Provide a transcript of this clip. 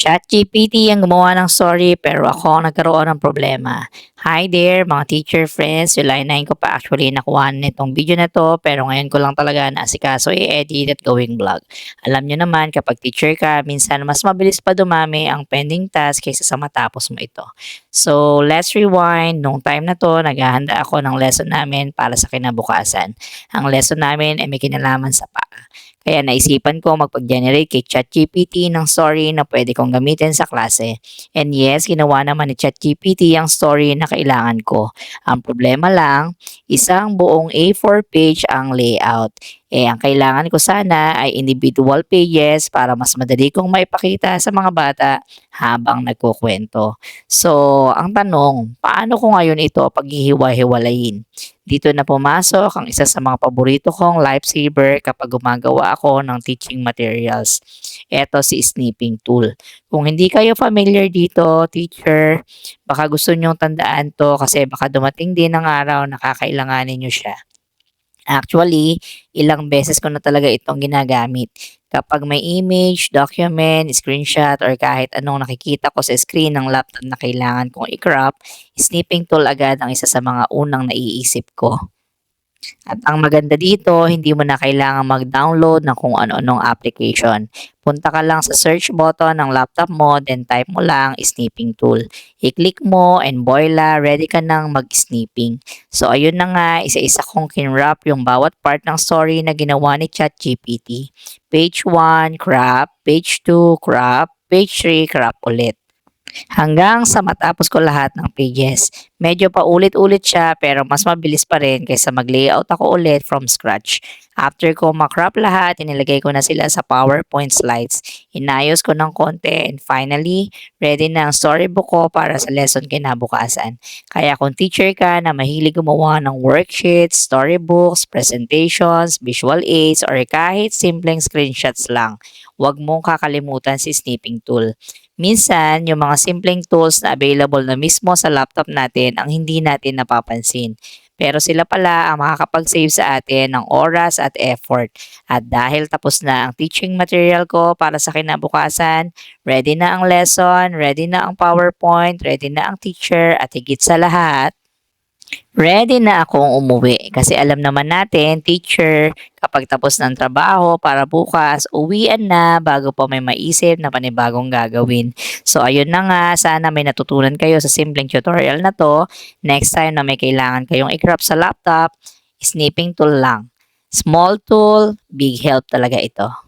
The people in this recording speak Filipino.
ChatGPT ang gumawa ng story pero ako ang nagkaroon ng problema. Hi there mga teacher friends, July 9 ko pa actually nakuha nitong video na to pero ngayon ko lang talaga naasikaso i-edit at gawing vlog. Alam nyo naman kapag teacher ka, minsan mas mabilis pa dumami ang pending task kaysa sa matapos mo ito. So let's rewind, nung time na to naghahanda ako ng lesson namin para sa kinabukasan. Ang lesson namin ay may kinalaman sa paa. Kaya naisipan ko magpag-generate kay ChatGPT ng story na pwede kong gamitin sa klase. And yes, ginawa naman ni ChatGPT ang story na kailangan ko. Ang problema lang, isang buong A4 page ang layout. Ang kailangan ko sana ay individual pages para mas madali kong maipakita sa mga bata habang nagkukwento. So, ang tanong, paano ko ngayon ito paghihiwa-hiwalayin? Dito na pumasok ang isa sa mga paborito kong lifesaver kapag gumagawa ako ng teaching materials. Ito si snipping tool. Kung hindi kayo familiar dito, teacher, baka gusto nyong tandaan to kasi baka dumating din ang araw na kakailanganin nyo siya. Actually, ilang beses ko na talaga itong ginagamit. Kapag may image, document, screenshot, or kahit anong nakikita ko sa screen ng laptop na kailangan kong i-crop, snipping tool agad ang isa sa mga unang naiisip ko. At ang maganda dito, hindi mo na kailangang mag-download ng kung ano-anong application. Punta ka lang sa search button ng laptop mo, then type mo lang snipping tool. I-click mo and voila, ready ka nang mag-snipping. So ayun na nga, isa-isa kong kinwrap yung bawat part ng story na ginawa ni ChatGPT. Page 1, crop. Page 2, crop. Page 3, crop ulit. Hanggang sa matapos ko lahat ng pages. Medyo paulit-ulit siya pero mas mabilis pa rin kaysa mag-layout ako ulit from scratch. After ko makrop lahat, inilagay ko na sila sa PowerPoint slides. Inayos ko ng konti and finally, ready na ang storybook ko para sa lesson kinabukasan. Kaya kung teacher ka na mahilig gumawa ng worksheets, storybooks, presentations, visual aids, or kahit simpleng screenshots lang, huwag mong kakalimutan si snipping tool. Minsan, yung mga simpleng tools na available na mismo sa laptop natin ang hindi natin napapansin. Pero sila pala ang makakapag-save sa atin ng oras at effort. At dahil tapos na ang teaching material ko para sa kinabukasan, ready na ang lesson, ready na ang PowerPoint, ready na ang teacher, at higit sa lahat, ready na akong umuwi kasi alam naman natin, teacher, kapag tapos ng trabaho para bukas, uwian na bago pa may maisip na panibagong gagawin. So ayun na nga, sana may natutunan kayo sa simpleng tutorial na to. Next time na may kailangan kayong i-crop sa laptop, snipping tool lang. Small tool, big help talaga ito.